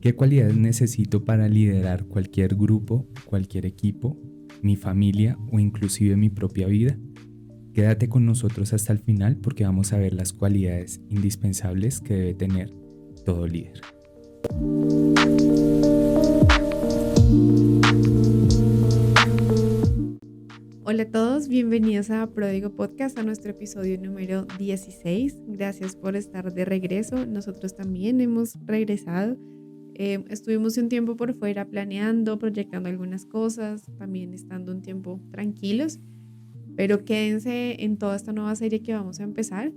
¿Qué cualidades necesito para liderar cualquier grupo, cualquier equipo, mi familia o inclusive mi propia vida? Quédate con nosotros hasta el final porque vamos a ver las cualidades indispensables que debe tener todo líder. Hola a todos, bienvenidos a Pródigo Podcast, a nuestro episodio número 16. Gracias por estar de regreso. Nosotros también hemos regresado. Estuvimos un tiempo por fuera planeando, proyectando algunas cosas, también estando un tiempo tranquilos, pero quédense en toda esta nueva serie que vamos a empezar.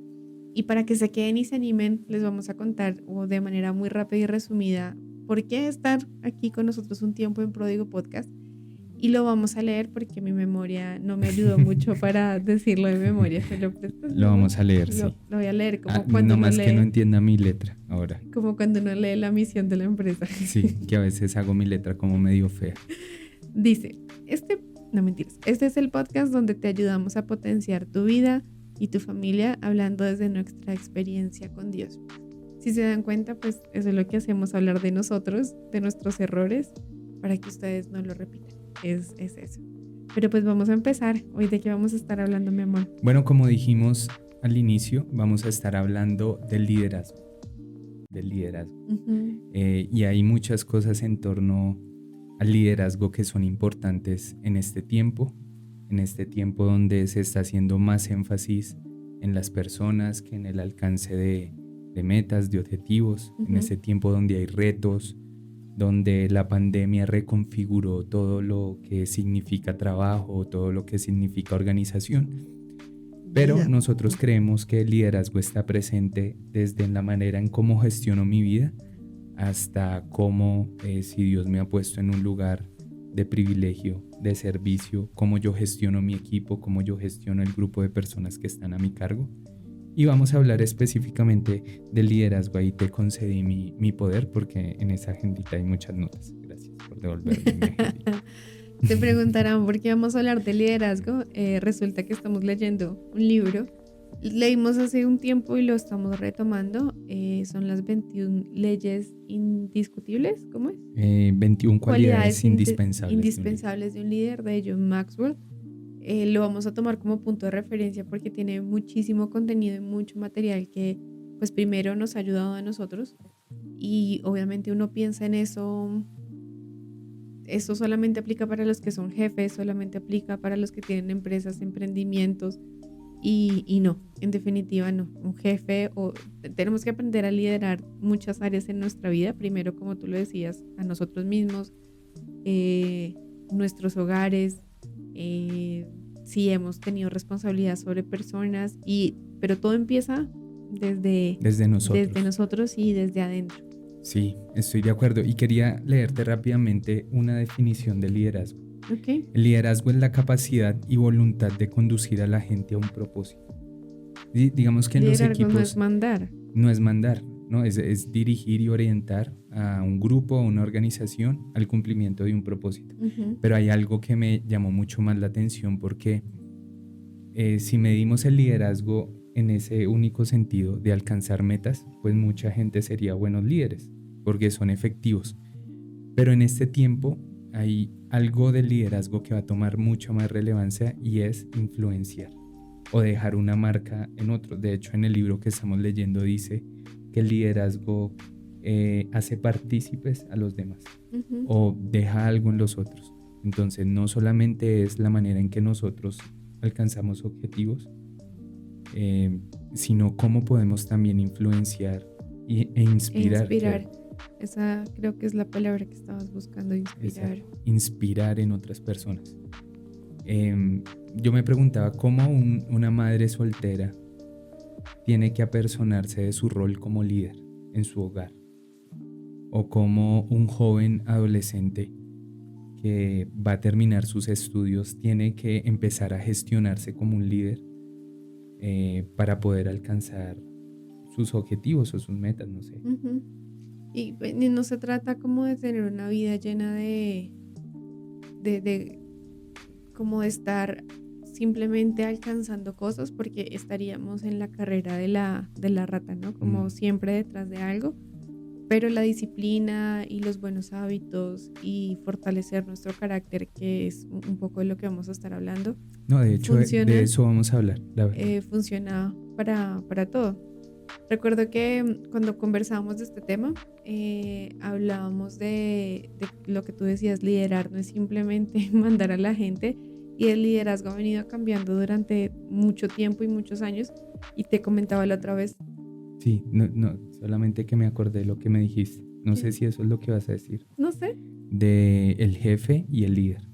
Y para que se queden y se animen, les vamos a contar de manera muy rápida y resumida por qué estar aquí con nosotros un tiempo en Pródigo Podcast. Y lo vamos a leer porque mi memoria no me ayudó mucho para decirlo de memoria. Lo vamos a leer, sí. Lo voy a leer como cuando no uno más lee, que no entienda mi letra ahora. como cuando uno lee la misión de la empresa. Sí, que a veces hago mi letra como medio fea. Dice, este es el podcast donde te ayudamos a potenciar tu vida y tu familia hablando desde nuestra experiencia con Dios. Si se dan cuenta, pues eso es lo que hacemos, hablar de nosotros, de nuestros errores, para que ustedes no lo repitan. Es eso. Pero pues vamos a empezar. Hoy, ¿de qué vamos a estar hablando, mi amor? Bueno, como dijimos al inicio, vamos a estar hablando del liderazgo. Uh-huh. Y hay muchas cosas en torno al liderazgo que son importantes en este tiempo donde se está haciendo más énfasis en las personas que en el alcance de metas, de objetivos, Uh-huh. en este tiempo donde hay retos, donde la pandemia reconfiguró todo lo que significa trabajo, todo lo que significa organización. Pero nosotros creemos que el liderazgo está presente desde la manera en cómo gestiono mi vida hasta cómo, si Dios me ha puesto en un lugar de privilegio, de servicio, cómo yo gestiono mi equipo, cómo yo gestiono el grupo de personas que están a mi cargo. Y vamos a hablar específicamente del liderazgo. Ahí te concedí mi poder porque en esa agendita hay muchas notas. Gracias por devolverme mi agendita. Te preguntarán por qué vamos a hablar de liderazgo. Resulta que estamos leyendo un libro. Leímos hace un tiempo y lo estamos retomando. Son las 21 leyes indiscutibles. ¿Cómo es? 21 cualidades indispensables de un líder, de John Maxwell. Lo vamos a tomar como punto de referencia porque tiene muchísimo contenido y mucho material que pues primero nos ha ayudado a nosotros y obviamente uno piensa en eso solamente aplica para los que son jefes, solamente aplica para los que tienen empresas, emprendimientos y no, en definitiva no, un jefe tenemos que aprender a liderar muchas áreas en nuestra vida, primero como tú lo decías, a nosotros mismos, nuestros hogares, si hemos tenido responsabilidad sobre personas, pero todo empieza desde nosotros y desde adentro. Sí, estoy de acuerdo y quería leerte rápidamente una definición de liderazgo. Okay. El liderazgo es la capacidad y voluntad de conducir a la gente a un propósito. Digamos que en los equipos no es mandar. No es mandar, ¿no? Es dirigir y orientar a un grupo, a una organización al cumplimiento de un propósito. Uh-huh. Pero hay algo que me llamó mucho más la atención porque si medimos el liderazgo en ese único sentido de alcanzar metas, pues mucha gente sería buenos líderes porque son efectivos. Pero en este tiempo hay algo del liderazgo que va a tomar mucha más relevancia y es influenciar o dejar una marca en otros. De hecho, en el libro que estamos leyendo dice que el liderazgo hace partícipes a los demás. Uh-huh. O deja algo en los otros. Entonces, no solamente es la manera en que nosotros alcanzamos objetivos, sino cómo podemos también influenciar e inspirar. Esa creo que es la palabra que estabas buscando, inspirar. Inspirar en otras personas. Yo me preguntaba cómo una madre soltera tiene que apersonarse de su rol como líder en su hogar, o como un joven adolescente que va a terminar sus estudios tiene que empezar a gestionarse como un líder para poder alcanzar sus objetivos o sus metas, no sé. Uh-huh. Y no se trata como de tener una vida llena de como de estar simplemente alcanzando cosas, porque estaríamos en la carrera de la rata, ¿no? Como siempre detrás de algo. pero la disciplina y los buenos hábitos y fortalecer nuestro carácter, que es un poco de lo que vamos a estar hablando, No, de hecho, de eso vamos a hablar, la verdad. funciona para todo. Recuerdo que cuando conversábamos de este tema, hablábamos de lo que tú decías, liderar no es simplemente mandar a la gente, y el liderazgo ha venido cambiando durante mucho tiempo y muchos años, y te comentaba la otra vez. Sí, no, solamente que me acordé de lo que me dijiste. No ¿Qué? sé si eso es lo que vas a decir. No sé. De el jefe y el líder.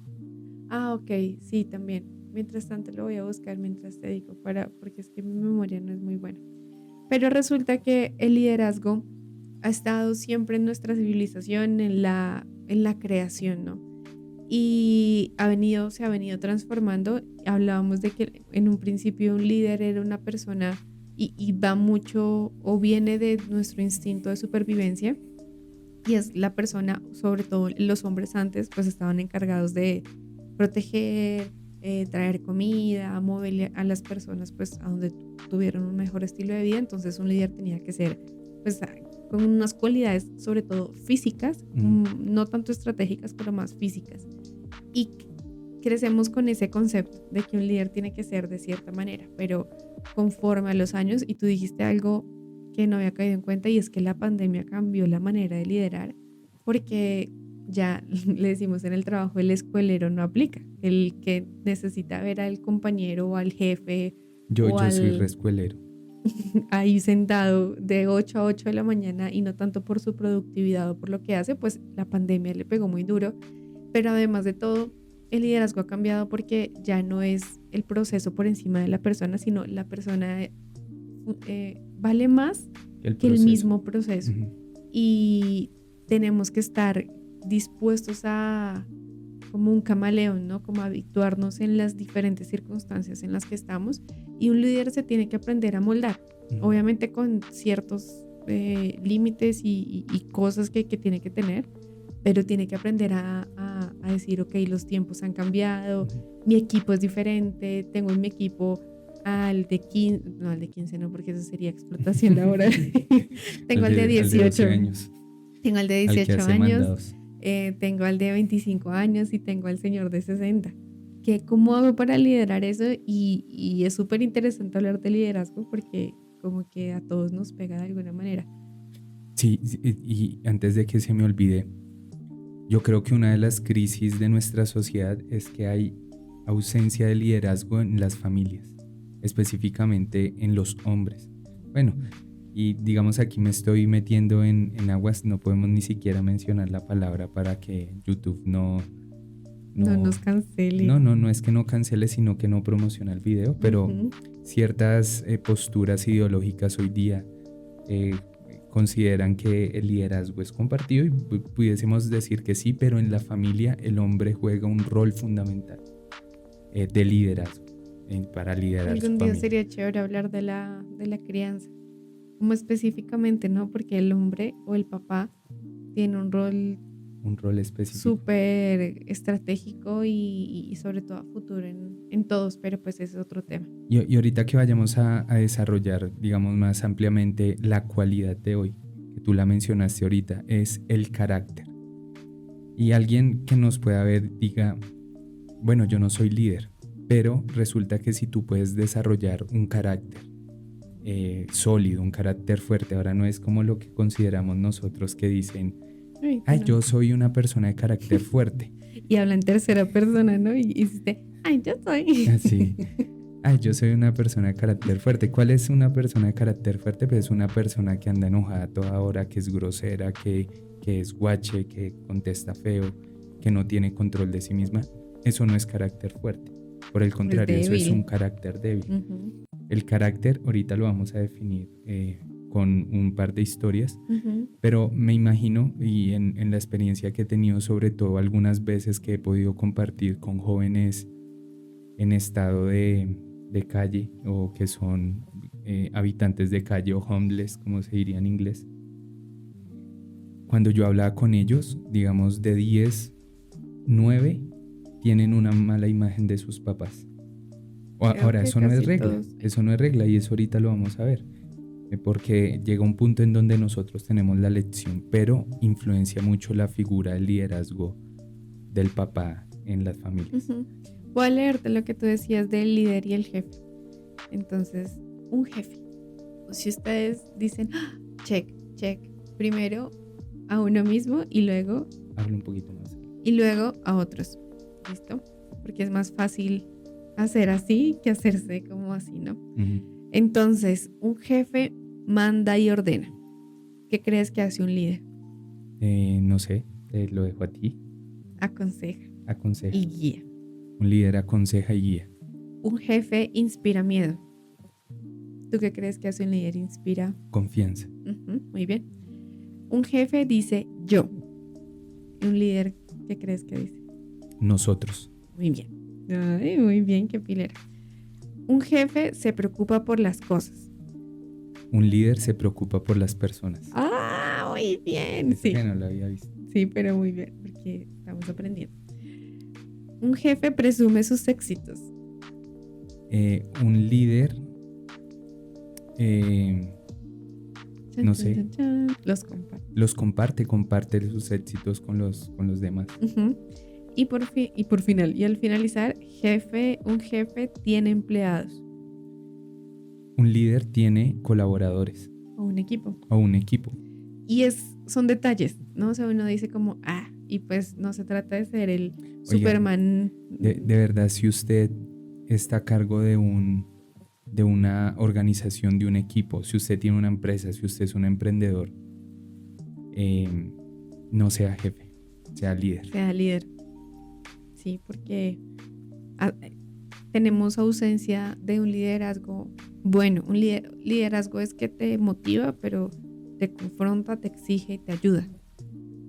Ok, sí, también. Mientras tanto lo voy a buscar mientras te digo, porque es que mi memoria no es muy buena. Pero resulta que el liderazgo ha estado siempre en nuestra civilización, en la creación, ¿no? Y se ha venido transformando. Hablábamos de que en un principio un líder era una persona, y va mucho o viene de nuestro instinto de supervivencia, y es la persona, sobre todo los hombres antes, pues estaban encargados de proteger, traer comida, mover a las personas pues a donde tuvieran un mejor estilo de vida. Entonces un líder tenía que ser pues con unas cualidades sobre todo físicas, no tanto estratégicas, pero más físicas. Y crecemos con ese concepto de que un líder tiene que ser de cierta manera, pero conforme a los años, y tú dijiste algo que no había caído en cuenta, y es que la pandemia cambió la manera de liderar, porque ya le decimos en el trabajo, el escuelero no aplica, el que necesita ver al compañero o al jefe Yo o soy al reescuelero. ahí sentado de 8 a 8 de la mañana, y no tanto por su productividad o por lo que hace, pues la pandemia le pegó muy duro. Pero además de todo, el liderazgo ha cambiado porque ya no es el proceso por encima de la persona, sino la persona vale más que el mismo proceso. Y tenemos que estar dispuestos a, como un camaleón, ¿no? Como a habituarnos en las diferentes circunstancias en las que estamos, y un líder se tiene que aprender a moldar, obviamente con ciertos límites y cosas que tiene que tener, pero tiene que aprender a decir, ok, los tiempos han cambiado, mi equipo es diferente, tengo en mi equipo al de 15, no, al de 15 no, porque eso sería explotación laboral. Tengo al de 18 años. Tengo al de 18 años, tengo al de 25 años y tengo al señor de 60. ¿Cómo hago para liderar eso? Y es súper interesante hablar de liderazgo porque como que a todos nos pega de alguna manera. Sí, y antes de que se me olvide, yo creo que una de las crisis de nuestra sociedad es que hay ausencia de liderazgo en las familias, específicamente en los hombres. Bueno, y digamos aquí me estoy metiendo en aguas, no podemos ni siquiera mencionar la palabra para que YouTube no nos cancele. No es que no cancele, sino que no promociona el video, pero ciertas posturas ideológicas hoy día consideran que el liderazgo es compartido, y pudiésemos decir que sí, pero en la familia el hombre juega un rol fundamental de liderazgo para liderar Algún su día familia. sería chévere hablar de la crianza, como específicamente, ¿no? Porque el hombre o el papá tiene un rol específico, súper estratégico y sobre todo a futuro en todos, pero pues ese es otro tema. Y ahorita que vayamos a desarrollar, digamos, más ampliamente la cualidad de hoy, que tú la mencionaste ahorita, es el carácter. Y alguien que nos pueda ver diga, bueno, yo no soy líder, pero resulta que si tú puedes desarrollar un carácter sólido, un carácter fuerte, ahora no es como lo que consideramos nosotros que dicen, ay, yo soy una persona de carácter fuerte. Y habla en tercera persona, ¿no? Y dice, ay, yo soy. Así. Ay, yo soy una persona de carácter fuerte. ¿Cuál es una persona de carácter fuerte? Pues es una persona que anda enojada toda hora, que es grosera, que es guache, que contesta feo, que no tiene control de sí misma. Eso no es carácter fuerte. Por el contrario, eso es un carácter débil. El carácter, ahorita lo vamos a definir con un par de historias, pero me imagino, y en la experiencia que he tenido, sobre todo algunas veces que he podido compartir con jóvenes en estado de calle, o que son habitantes de calle, o homeless, como se diría en inglés. Cuando yo hablaba con ellos, digamos de 10, 9 tienen una mala imagen de sus papás. Ahora, eso no es regla, y eso ahorita lo vamos a ver. porque llega un punto en donde nosotros tenemos la lección, pero influencia mucho la figura del liderazgo del papá en las familias. Voy a leerte lo que tú decías del líder y el jefe. Entonces, un jefe. Si ustedes dicen, check, primero a uno mismo y luego... Habla un poquito más. Y luego a otros. ¿Listo? Porque es más fácil hacer así que hacerse como así, ¿no? Uh-huh. Entonces, un jefe manda y ordena. ¿Qué crees que hace un líder? No sé, te lo dejo a ti. Aconseja. Y guía. Un líder aconseja y guía. Un jefe inspira miedo. ¿Tú qué crees que hace un líder? Inspira confianza. Muy bien. Un jefe dice yo. Un líder, ¿qué crees que dice? Nosotros. Muy bien. Ay, muy bien, qué pilera. Un jefe se preocupa por las cosas. Un líder se preocupa por las personas. Ah, muy bien. Sí. Que no lo había visto. Sí, pero muy bien, porque estamos aprendiendo. Un jefe presume sus éxitos. Un líder, no sé. Los comparte sus éxitos con los demás. Uh-huh. Y al finalizar, un jefe tiene empleados. Un líder tiene colaboradores. O un equipo. Y son detalles, ¿no? O sea, uno dice como, y pues no se trata de ser el Superman. De verdad, si usted está a cargo de una organización, de un equipo, si usted tiene una empresa, si usted es un emprendedor, no sea jefe, sea líder. Sí, porque tenemos ausencia de un liderazgo. Bueno, un liderazgo es que te motiva, pero te confronta, te exige y te ayuda.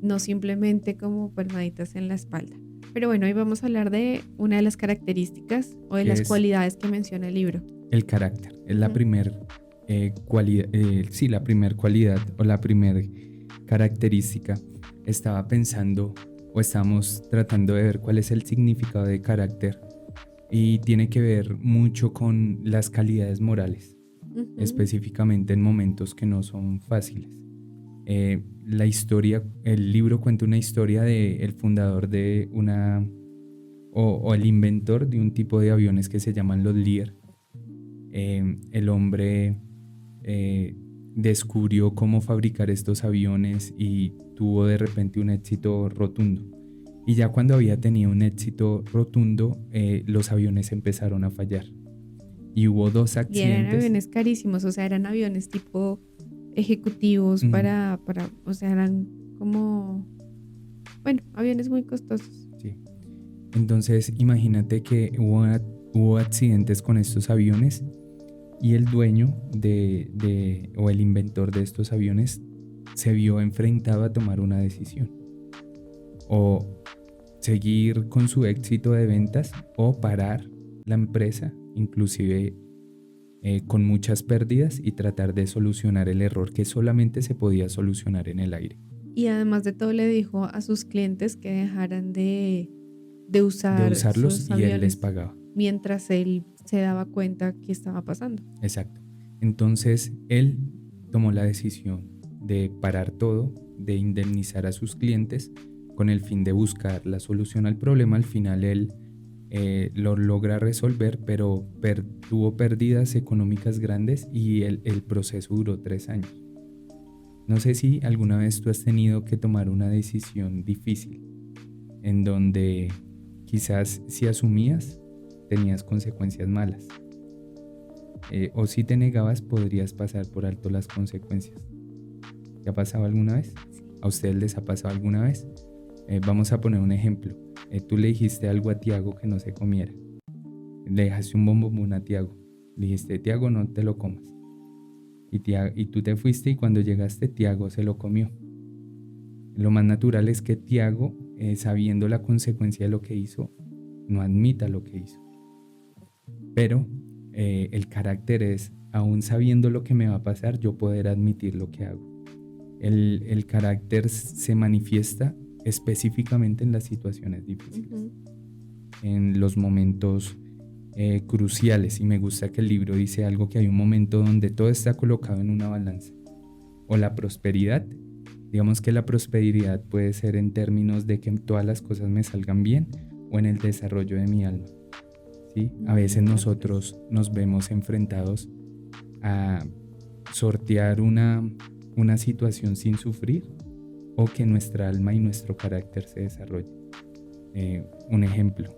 No simplemente como palmaditas en la espalda. Pero bueno, hoy vamos a hablar de una de las características o de las cualidades que menciona el libro. El carácter es la primera cualidad, la primera cualidad o la primera característica. Estaba pensando o estamos tratando de ver cuál es el significado de carácter y tiene que ver mucho con las calidades morales, específicamente en momentos que no son fáciles. El libro cuenta una historia del fundador de o el inventor de un tipo de aviones que se llaman los Lear. El hombre descubrió cómo fabricar estos aviones y tuvo de repente un éxito rotundo. Y ya cuando había tenido un éxito rotundo, los aviones empezaron a fallar. Y hubo 2 accidentes. Y eran aviones carísimos, o sea, eran aviones tipo ejecutivos para o sea, eran como, aviones muy costosos. Sí. Entonces, imagínate que hubo accidentes con estos aviones y el dueño o el inventor de estos aviones se vio enfrentado a tomar una decisión. O seguir con su éxito de ventas o parar la empresa, inclusive con muchas pérdidas, y tratar de solucionar el error que solamente se podía solucionar en el aire. Y además de todo le dijo a sus clientes que dejaran de usarlos sus aviones, y él les pagaba. Mientras él se daba cuenta qué estaba pasando. Exacto. Entonces él tomó la decisión de parar todo, de indemnizar a sus clientes con el fin de buscar la solución al problema. Al final él lo logra resolver, pero tuvo pérdidas económicas grandes y el proceso duró 3 años. No sé si alguna vez tú has tenido que tomar una decisión difícil en donde quizás si asumías tenías consecuencias malas, o si te negabas podrías pasar por alto las consecuencias. ¿Te ha pasado alguna vez? ¿A ustedes les ha pasado alguna vez? Vamos a poner un ejemplo. Tú le dijiste algo a Tiago que no se comiera. Le dejaste un bombón a Tiago. Le dijiste, Tiago, no te lo comas. Y tú te fuiste y cuando llegaste Tiago se lo comió. Lo más natural es que Tiago, sabiendo la consecuencia de lo que hizo, no admita lo que hizo. Pero el carácter es, aún sabiendo lo que me va a pasar, yo poder admitir lo que hago. El carácter se manifiesta específicamente en las situaciones difíciles, en los momentos cruciales, y me gusta que el libro dice algo, que hay un momento donde todo está colocado en una balanza. O la prosperidad, digamos que la prosperidad puede ser en términos de que todas las cosas me salgan bien, o en el desarrollo de mi alma, ¿sí? A veces nosotros nos vemos enfrentados a sortear una situación sin sufrir, o que nuestra alma y nuestro carácter se desarrollen. Un ejemplo: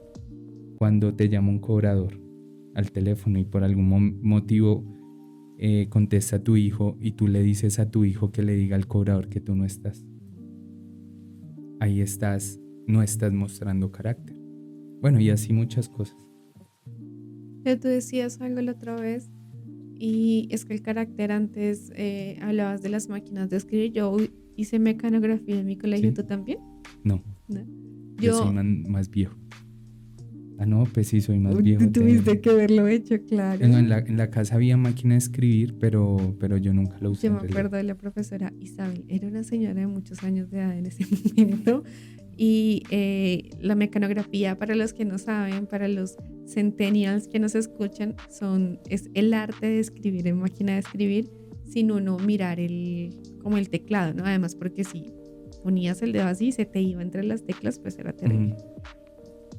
cuando te llama un cobrador al teléfono y por algún motivo contesta a tu hijo, y tú le dices a tu hijo que le diga al cobrador que tú no estás. Ahí no estás mostrando carácter. Bueno, y así muchas cosas. Pero tú decías algo la otra vez, y es que el carácter, antes hablabas de las máquinas de escribir. Yo hice mecanografía en mi colegio. ¿Sí? ¿Tú también? No. Yo soy más viejo. No, pues sí, soy más viejo. Tuviste que haberlo hecho, claro. En la casa había máquina de escribir, pero yo nunca lo usé. Yo me acuerdo de la profesora Isabel. Era una señora de muchos años de edad en ese momento. Y la mecanografía, para los que no saben, para los centennials que nos escuchan, es el arte de escribir en máquina de escribir sin uno mirar como el teclado, ¿no? Además, porque si ponías el dedo así y se te iba entre las teclas, pues era terrible.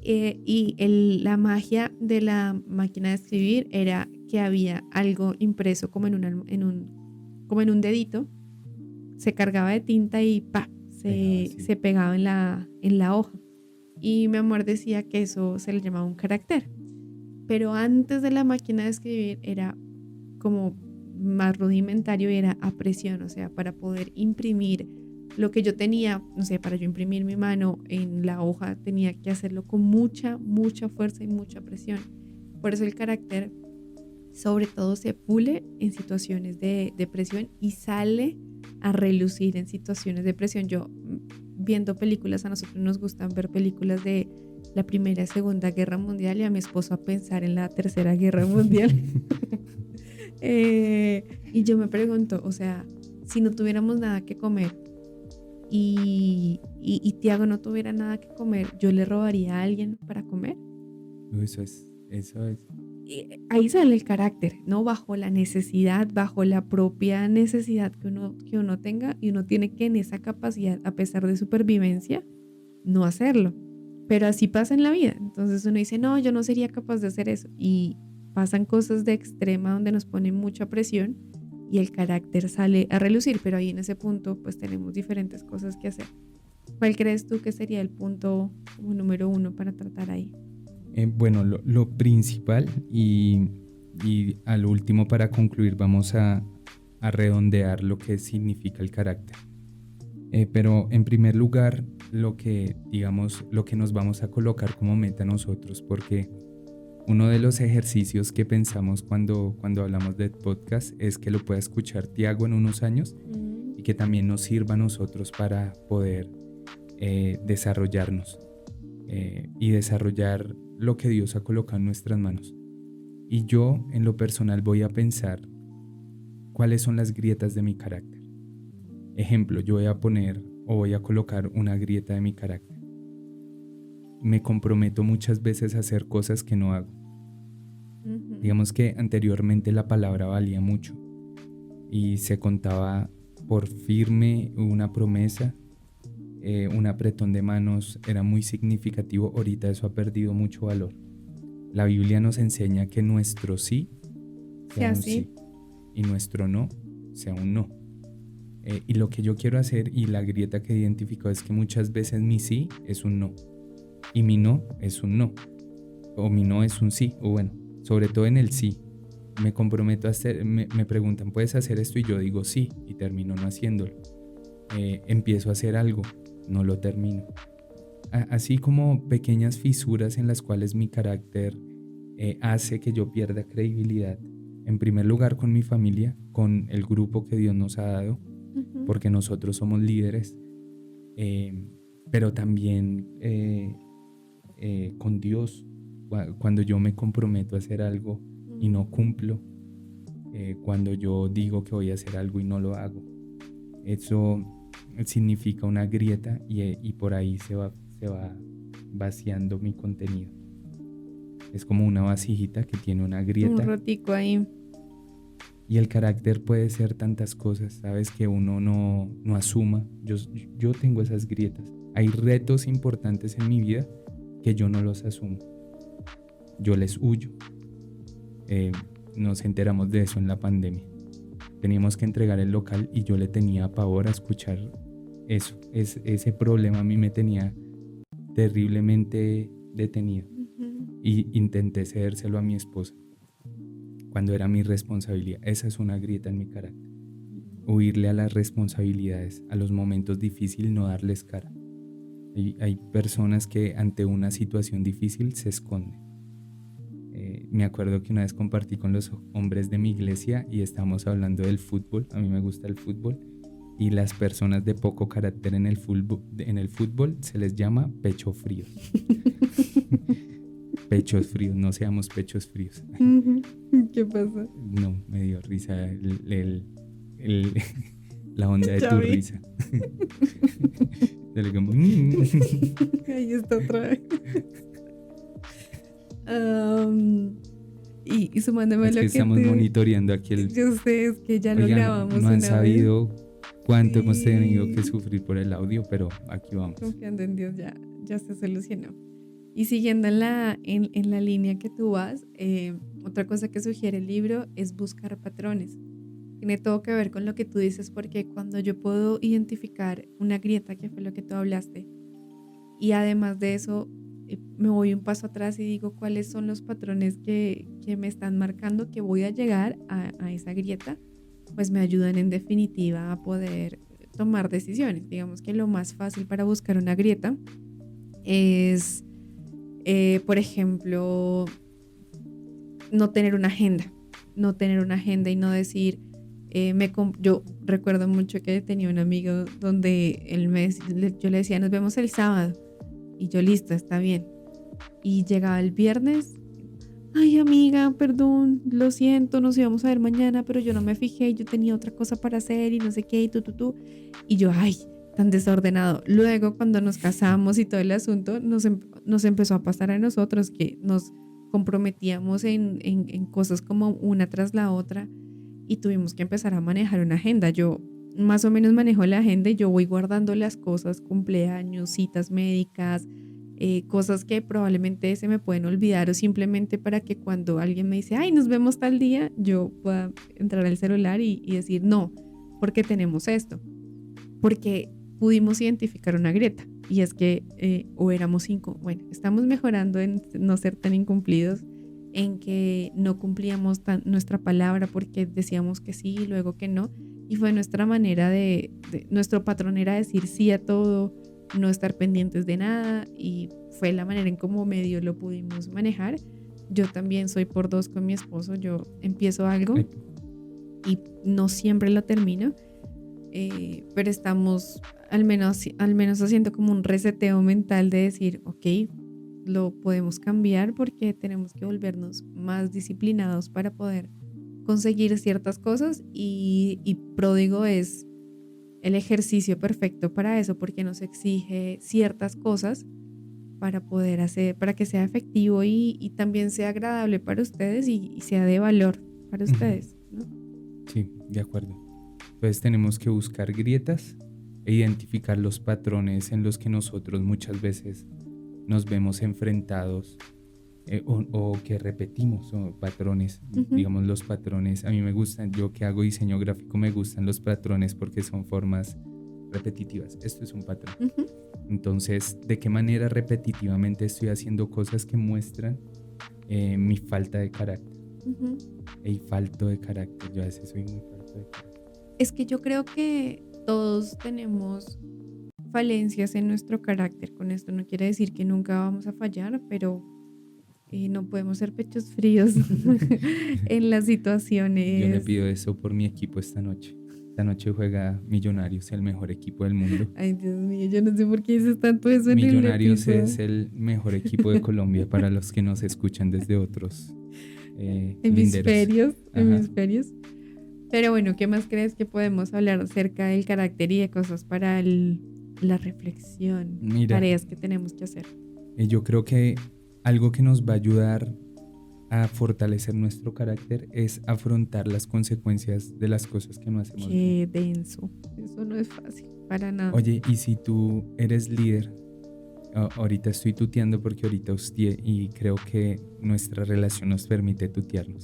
Y la magia de la máquina de escribir era que había algo impreso como como en un dedito, se cargaba de tinta y ¡pa! Se pegaba en la hoja. Y mi amor decía que eso se le llamaba un carácter. Pero antes de la máquina de escribir era como más rudimentario, y era a presión. O sea, para poder imprimir lo que yo tenía, no sé, para yo imprimir mi mano en la hoja, tenía que hacerlo con mucha fuerza y mucha presión. Por eso el carácter, sobre todo, se pule en situaciones de presión y sale a relucir en situaciones de presión. Yo, viendo películas, a nosotros nos gustan ver películas de la Primera y Segunda Guerra Mundial, y a mi esposo a pensar en la Tercera Guerra Mundial. Y yo me pregunto, o sea, si no tuviéramos nada que comer y Tiago no tuviera nada que comer, ¿yo le robaría a alguien para comer? Eso es. Y ahí sale el carácter, ¿no? Bajo la necesidad, bajo la propia necesidad que uno tenga, y uno tiene que, en esa capacidad, a pesar de supervivencia, no hacerlo. Pero así pasa en la vida. Entonces uno dice, no, yo no sería capaz de hacer eso. Y pasan cosas de extrema donde nos ponen mucha presión y el carácter sale a relucir. Pero ahí, en ese punto, pues tenemos diferentes cosas que hacer. ¿Cuál crees tú que sería el punto como número 1 para tratar ahí? Bueno, lo principal, y al último, para concluir, vamos a redondear lo que significa el carácter. Pero en primer lugar, lo que nos vamos a colocar como meta nosotros, porque uno de los ejercicios que pensamos cuando hablamos de podcast es que lo pueda escuchar Tiago en unos años, y que también nos sirva a nosotros para poder desarrollarnos y desarrollar lo que Dios ha colocado en nuestras manos. Y yo, en lo personal, voy a pensar cuáles son las grietas de mi carácter. Ejemplo, yo voy a colocar una grieta de mi carácter. Me comprometo muchas veces a hacer cosas que no hago. Digamos que anteriormente la palabra valía mucho y se contaba por firme una promesa, un apretón de manos era muy significativo. Ahorita eso ha perdido mucho valor. La Biblia nos enseña que nuestro sí sea un sí y nuestro no sea un no. Y lo que yo quiero hacer, y la grieta que he identificado, es que muchas veces mi sí es un no y mi no es un no, o mi no es un sí, o bueno, sobre todo en el sí. Me comprometo a hacer, me preguntan, ¿puedes hacer esto? Y yo digo sí, y termino no haciéndolo. Empiezo a hacer algo, no lo termino. Así como pequeñas fisuras en las cuales mi carácter hace que yo pierda credibilidad, en primer lugar con mi familia, con el grupo que Dios nos ha dado, porque nosotros somos líderes, pero también con Dios. Cuando yo me comprometo a hacer algo y no cumplo, cuando yo digo que voy a hacer algo y no lo hago, eso significa una grieta, y por ahí se va vaciando mi contenido. Es como una vasijita que tiene una grieta. Un rotico ahí. Y el carácter puede ser tantas cosas, ¿sabes? Que uno no asuma. Yo tengo esas grietas. Hay retos importantes en mi vida que yo no los asumo. Yo les huyo. Nos enteramos de eso en la pandemia. Teníamos que entregar el local y yo le tenía pavor a escuchar eso. Ese problema a mí me tenía terriblemente detenido. Y intenté cedérselo a mi esposa cuando era mi responsabilidad. Esa es una grieta en mi carácter. Huirle a las responsabilidades, a los momentos difíciles, no darles cara. Hay personas que ante una situación difícil se esconden. Me acuerdo que una vez compartí con los hombres de mi iglesia y estábamos hablando del fútbol. A mí me gusta el fútbol. Y las personas de poco carácter en el fútbol se les llama pecho frío. Pechos fríos, no seamos pechos fríos. ¿Qué pasa? No, me dio risa la onda de tu risa. Ahí está otra vez. Y sumándome es lo que que estamos monitoreando aquí Yo sé, es que ya Oigan, lo grabamos. no han sabido cuánto sí. hemos tenido que sufrir por el audio, pero aquí vamos. Confiando en Dios, ya se solucionó. Y siguiendo en la línea que tú vas, otra cosa que sugiere el libro es buscar patrones. Tiene todo que ver con lo que tú dices, porque cuando yo puedo identificar una grieta, que fue lo que tú hablaste, y además de eso me voy un paso atrás y digo cuáles son los patrones que me están marcando que voy a llegar a esa grieta, pues me ayudan en definitiva a poder tomar decisiones. Digamos que lo más fácil para buscar una grieta es, por ejemplo, no tener una agenda y no decir, yo recuerdo mucho que tenía un amigo donde yo le decía, nos vemos el sábado, y yo, listo, está bien, y llegaba el viernes, ay amiga, perdón, lo siento, nos íbamos a ver mañana, pero yo no me fijé, yo tenía otra cosa para hacer y no sé qué, y yo, ay, tan desordenado. Luego cuando nos casamos y todo el asunto, nos empezó a pasar a nosotros que nos comprometíamos en cosas como una tras la otra y tuvimos que empezar a manejar una agenda. Yo más o menos manejo la agenda y yo voy guardando las cosas, cumpleaños, citas médicas, cosas que probablemente se me pueden olvidar, o simplemente para que cuando alguien me dice, ay, nos vemos tal día, yo pueda entrar al celular y decir no, porque tenemos esto, porque pudimos identificar una grieta, y es que o éramos estamos mejorando en no ser tan incumplidos, en que no cumplíamos nuestra palabra porque decíamos que sí y luego que no, y fue nuestra manera nuestro patrón era decir sí a todo, no estar pendientes de nada, y fue la manera en cómo medio lo pudimos manejar. Yo también soy por dos con mi esposo, yo empiezo algo y no siempre lo termino, pero estamos al menos haciendo como un reseteo mental de decir, ok, lo podemos cambiar porque tenemos que volvernos más disciplinados para poder conseguir ciertas cosas, y Pródigo es el ejercicio perfecto para eso, porque nos exige ciertas cosas para poder para que sea efectivo y también sea agradable para ustedes y sea de valor para ustedes, ¿no? Sí, de acuerdo. Entonces tenemos que buscar grietas e identificar los patrones en los que nosotros muchas veces nos vemos enfrentados o que repetimos patrones. Digamos, los patrones, a mí me gustan, yo que hago diseño gráfico me gustan los patrones porque son formas repetitivas. Esto es un patrón. Entonces, ¿de qué manera repetitivamente estoy haciendo cosas que muestran mi falta de carácter? Y falto de carácter, yo a veces soy muy falto de carácter. Es que yo creo que todos tenemos falencias en nuestro carácter. Con esto no quiere decir que nunca vamos a fallar, pero no podemos ser pechos fríos en las situaciones. Yo le pido eso por mi equipo esta noche. Esta noche juega Millonarios, el mejor equipo del mundo. Ay, Dios mío, yo no sé por qué dices tanto eso en Millonarios es el mejor equipo de Colombia para los que nos escuchan desde otros hemisferios. Pero bueno, ¿qué más crees que podemos hablar acerca del carácter y de cosas para la reflexión? Mira, tareas que tenemos que hacer. Yo creo que algo que nos va a ayudar a fortalecer nuestro carácter es afrontar las consecuencias de las cosas que no hacemos bien. Qué denso. Eso no es fácil, para nada. Oye, y si tú eres líder, ahorita estoy tuteando porque ahorita hostié y creo que nuestra relación nos permite tutearnos.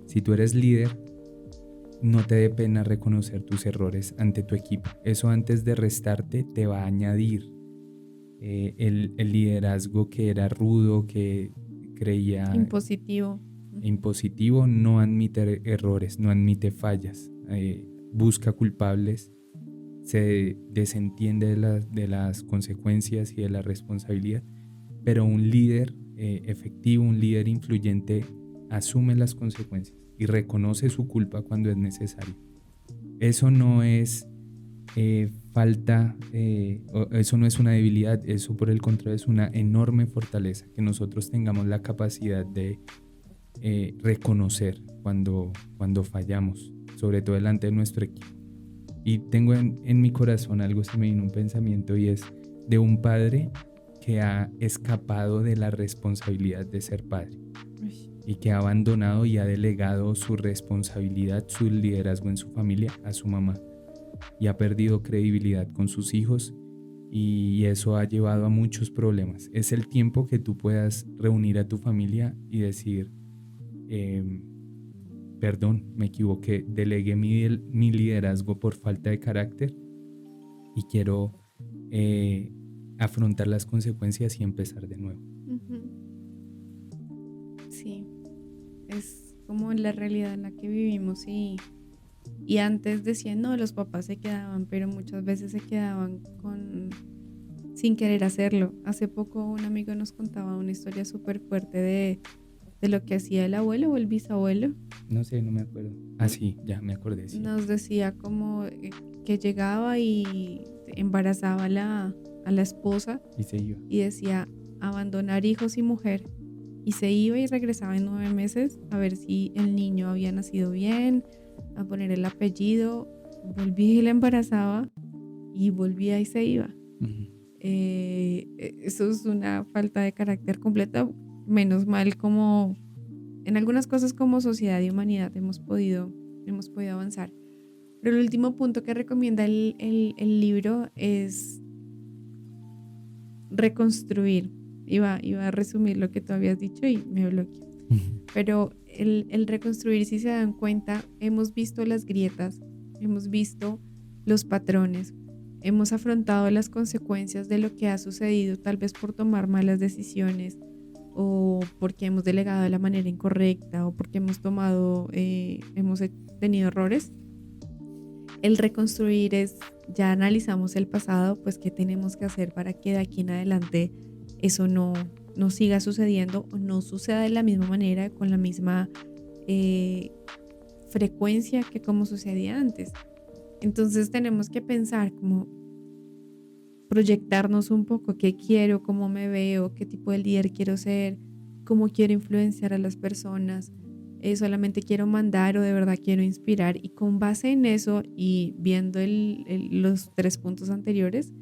Si tú eres líder, no te dé pena reconocer tus errores ante tu equipo. Eso antes de restarte te va a añadir el liderazgo que era rudo, que creía impositivo, no admite errores, no admite fallas, busca culpables, se desentiende de las consecuencias y de la responsabilidad, pero un líder efectivo, un líder influyente asume las consecuencias y reconoce su culpa cuando es necesario. Eso no es falta, eso no es una debilidad, eso por el contrario es una enorme fortaleza, que nosotros tengamos la capacidad de reconocer cuando fallamos, sobre todo delante de nuestro equipo. Y tengo en mi corazón algo, se me vino un pensamiento, y es de un padre que ha escapado de la responsabilidad de ser padre y que ha abandonado y ha delegado su responsabilidad, su liderazgo en su familia a su mamá, y ha perdido credibilidad con sus hijos, y eso ha llevado a muchos problemas. Es el tiempo que tú puedas reunir a tu familia y decir, perdón, me equivoqué, delegué mi liderazgo por falta de carácter y quiero afrontar las consecuencias y empezar de nuevo. Sí, es como la realidad en la que vivimos, y antes decían, no, los papás se quedaban, pero muchas veces se quedaban sin querer hacerlo. Hace poco un amigo nos contaba una historia súper fuerte de lo que hacía el abuelo o el bisabuelo. No sé, no me acuerdo. Ah, sí, ya me acordé. Sí. Nos decía como que llegaba y embarazaba a la esposa y se iba. Y decía abandonar hijos y mujer, y se iba y regresaba en 9 meses a ver si el niño había nacido bien, a poner el apellido, volvía y la embarazaba y volvía y se iba. Uh-huh. Eso es una falta de carácter completa. Menos mal, como en algunas cosas como sociedad y humanidad hemos podido avanzar. Pero el último punto que recomienda el libro es reconstruir. Iba a resumir lo que tú habías dicho y me bloqueé. Pero el reconstruir, si se dan cuenta, hemos visto las grietas, hemos visto los patrones, hemos afrontado las consecuencias de lo que ha sucedido, tal vez por tomar malas decisiones, o porque hemos delegado de la manera incorrecta, o porque hemos tenido errores. El reconstruir es, ya analizamos el pasado, pues qué tenemos que hacer para que de aquí en adelante eso no siga sucediendo, o no suceda de la misma manera, con la misma frecuencia que como sucedía antes. Entonces tenemos que pensar, como proyectarnos un poco, qué quiero, cómo me veo, qué tipo de líder quiero ser, cómo quiero influenciar a las personas, solamente quiero mandar o de verdad quiero inspirar. Y con base en eso y viendo los 3 puntos anteriores,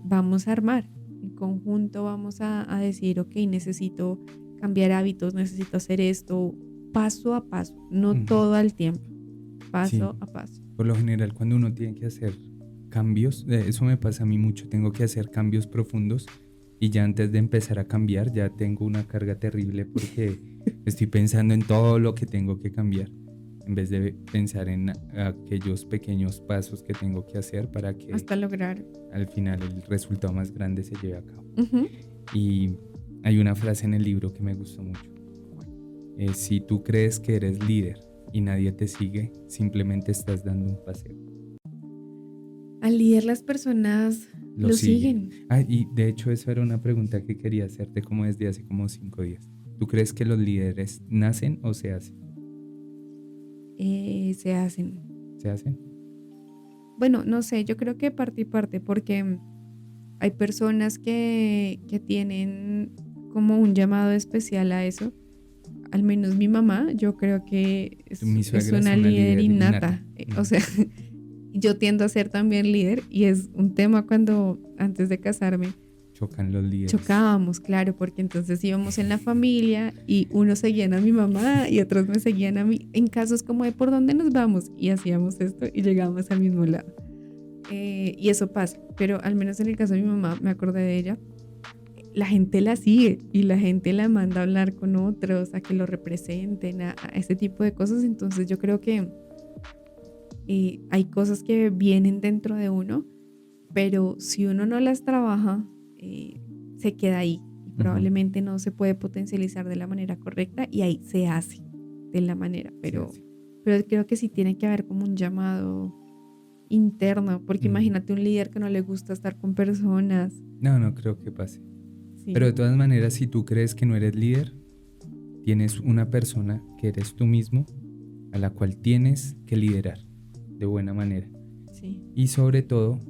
vamos a armar. En conjunto vamos a decir, ok, necesito cambiar hábitos, necesito hacer esto paso a paso, no todo al tiempo, paso a paso. Por lo general, cuando uno tiene que hacer cambios, eso me pasa a mí mucho, tengo que hacer cambios profundos y ya antes de empezar a cambiar ya tengo una carga terrible porque estoy pensando en todo lo que tengo que cambiar en vez de pensar en aquellos pequeños pasos que tengo que hacer para que hasta lograr al final el resultado más grande se lleve a cabo. Uh-huh. Y hay una frase en el libro que me gustó mucho. Si tú crees que eres líder y nadie te sigue, simplemente estás dando un paseo. Al líder las personas lo siguen. Y de hecho eso era una pregunta que quería hacerte como desde hace como 5 días. ¿Tú crees que los líderes nacen o se hacen? Se hacen. ¿Se hacen? Bueno, no sé, yo creo que parte y parte, porque hay personas que tienen como un llamado especial a eso. Al menos mi mamá, yo creo que es una líder innata. O sea, yo tiendo a ser también líder, y es un tema cuando antes de casarme chocan los líderes. Chocábamos, claro, porque entonces íbamos en la familia y unos seguían a mi mamá y otros me seguían a mí, en casos como de por dónde nos vamos, y hacíamos esto y llegábamos al mismo lado. Y eso pasa, pero al menos en el caso de mi mamá, me acordé de ella, la gente la sigue y la gente la manda a hablar con otros, a que lo representen, a ese tipo de cosas. Entonces yo creo que hay cosas que vienen dentro de uno, pero si uno no las trabaja, se queda ahí y probablemente no se puede potencializar de la manera correcta, y ahí se hace de la manera, pero creo que sí tiene que haber como un llamado interno, porque imagínate un líder que no le gusta estar con personas. No creo que pase. Sí. Pero de todas maneras, si tú crees que no eres líder, tienes una persona que eres tú mismo a la cual tienes que liderar de buena manera. Sí. Y sobre todo,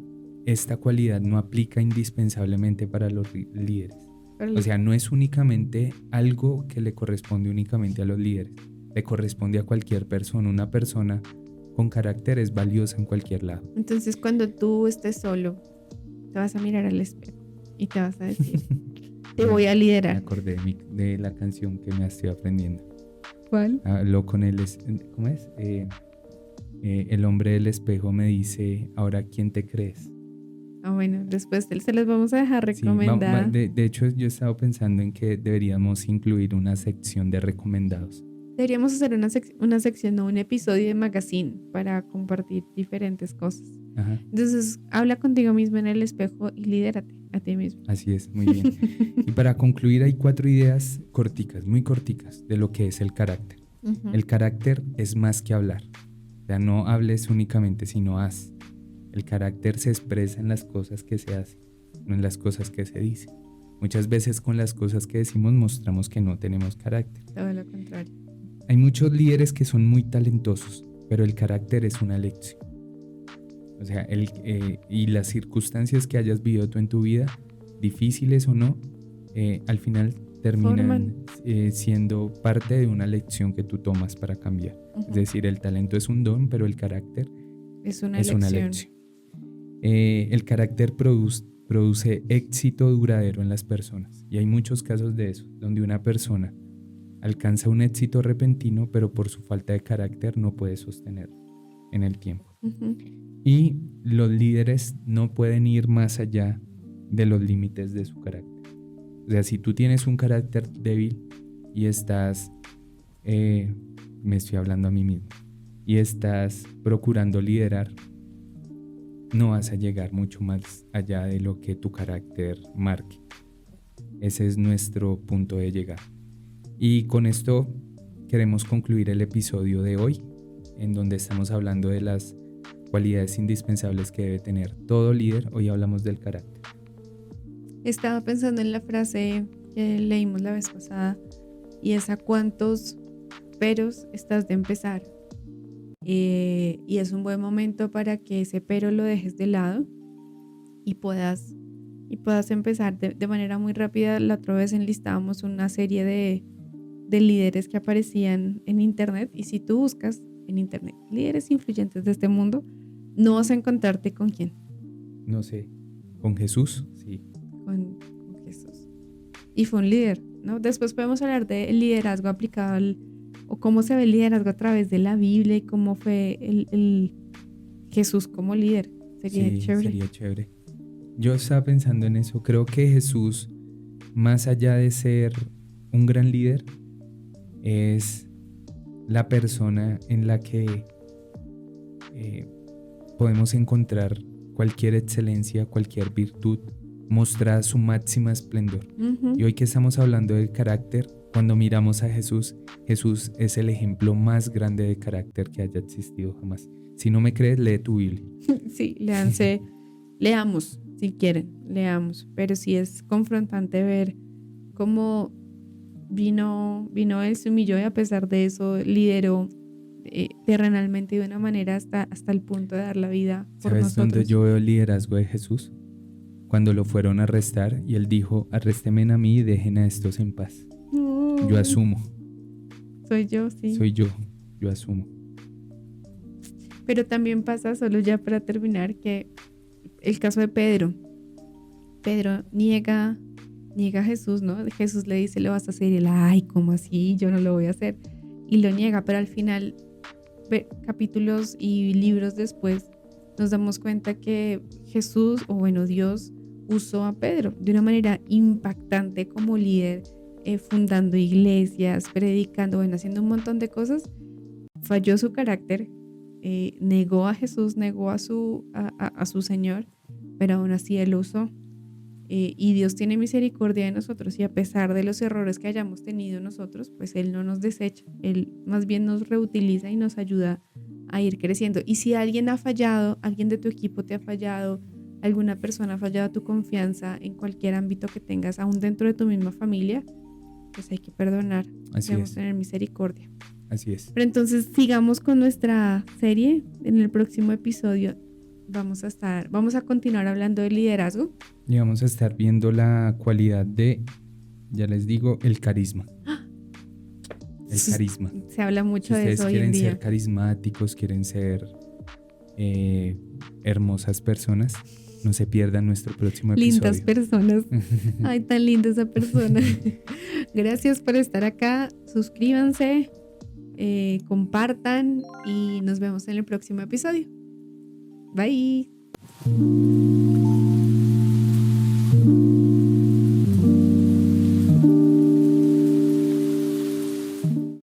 esta cualidad no aplica indispensablemente para los líderes. O sea, no es únicamente algo que le corresponde únicamente a los líderes. Le corresponde a cualquier persona. Una persona con carácter es valiosa en cualquier lado. Entonces, cuando tú estés solo, te vas a mirar al espejo y te vas a decir, te voy a liderar. Me acordé de la canción que me estoy aprendiendo. ¿Cuál? Hablo con él, ¿cómo es? El hombre del espejo me dice, ahora ¿quién te crees? Bueno, después se los vamos a dejar recomendar. Sí, de hecho, yo he estado pensando en que deberíamos incluir una sección de recomendados. Deberíamos hacer una sección o un episodio de magazine para compartir diferentes cosas. Ajá. Entonces, habla contigo mismo en el espejo y lidérate a ti mismo. Así es, muy bien. Y para concluir, hay 4 ideas corticas, muy corticas, de lo que es el carácter. El carácter es más que hablar. O sea, no hables únicamente, sino haz. El carácter se expresa en las cosas que se hacen, no en las cosas que se dicen. Muchas veces con las cosas que decimos mostramos que no tenemos carácter. Todo lo contrario. Hay muchos líderes que son muy talentosos, pero el carácter es una lección. O sea, y las circunstancias que hayas vivido tú en tu vida, difíciles o no, al final terminan siendo parte de una lección que tú tomas para cambiar. Es decir, el talento es un don, pero el carácter es una lección. El carácter produce éxito duradero en las personas. Y hay muchos casos de eso, donde una persona alcanza un éxito repentino, pero por su falta de carácter no puede sostenerlo en el tiempo. Y los líderes no pueden ir más allá de los límites de su carácter. O sea, si tú tienes un carácter débil y estás, me estoy hablando a mí mismo, y estás procurando liderar, no vas a llegar mucho más allá de lo que tu carácter marque. Ese es nuestro punto de llegada. Y con esto queremos concluir el episodio de hoy, en donde estamos hablando de las cualidades indispensables que debe tener todo líder. Hoy hablamos del carácter. Estaba pensando en la frase que leímos la vez pasada, y es: ¿a cuántos peros estás de empezar? Y es un buen momento para que ese pero lo dejes de lado y puedas empezar de manera muy rápida. La otra vez enlistábamos una serie de líderes que aparecían en internet, y si tú buscas en internet líderes influyentes de este mundo, no vas a encontrarte con quién. No sé, ¿con Jesús? Sí. Con Jesús. Y fue un líder, ¿no? Después podemos hablar del liderazgo aplicado o cómo se ve el liderazgo a través de la Biblia, y cómo fue el Jesús como líder. Sería chévere. Yo estaba pensando en eso. Creo que Jesús, más allá de ser un gran líder, es la persona en la que podemos encontrar cualquier excelencia, cualquier virtud mostrada a su máxima esplendor. Y hoy que estamos hablando del carácter, cuando miramos a Jesús, Jesús es el ejemplo más grande de carácter que haya existido jamás. Si no me crees, lee tu Biblia. Sí, leamos, si quieren, leamos. Pero sí es confrontante ver cómo vino él, se humilló, y a pesar de eso lideró terrenalmente de una manera hasta el punto de dar la vida por nosotros. ¿Sabes dónde yo veo el liderazgo de Jesús? Cuando lo fueron a arrestar y él dijo: arréstenme a mí y dejen a estos en paz. Yo asumo. Soy yo, sí. Soy yo asumo. Pero también pasa, solo ya para terminar, que el caso de Pedro, Pedro niega a Jesús, ¿no? Jesús le dice, lo vas a hacer, y él, ay, ¿cómo así? Yo no lo voy a hacer. Y lo niega, pero al final, capítulos y libros después, nos damos cuenta que Jesús, o bueno, Dios, usó a Pedro de una manera impactante como líder, fundando iglesias, predicando, bueno, haciendo un montón de cosas. Falló su carácter, negó a Jesús, negó a su Señor, pero aún así Él lo usó. Y Dios tiene misericordia de nosotros, y a pesar de los errores que hayamos tenido nosotros, pues Él no nos desecha, Él más bien nos reutiliza y nos ayuda a ir creciendo. Y si alguien ha fallado, alguien de tu equipo te ha fallado, alguna persona ha fallado tu confianza en cualquier ámbito que tengas, aún dentro de tu misma familia, pues hay que perdonar, debemos tener misericordia. Así es. Pero entonces sigamos con nuestra serie. En el próximo episodio vamos a continuar hablando de liderazgo. Y vamos a estar viendo la cualidad de, ya les digo, el carisma. El carisma. Se habla mucho de eso hoy en día. Ustedes quieren ser carismáticos, quieren ser hermosas personas, no se pierdan nuestro próximo episodio. Lindas personas. Ay, tan linda esa persona. Gracias por estar acá. Suscríbanse, compartan y nos vemos en el próximo episodio. Bye.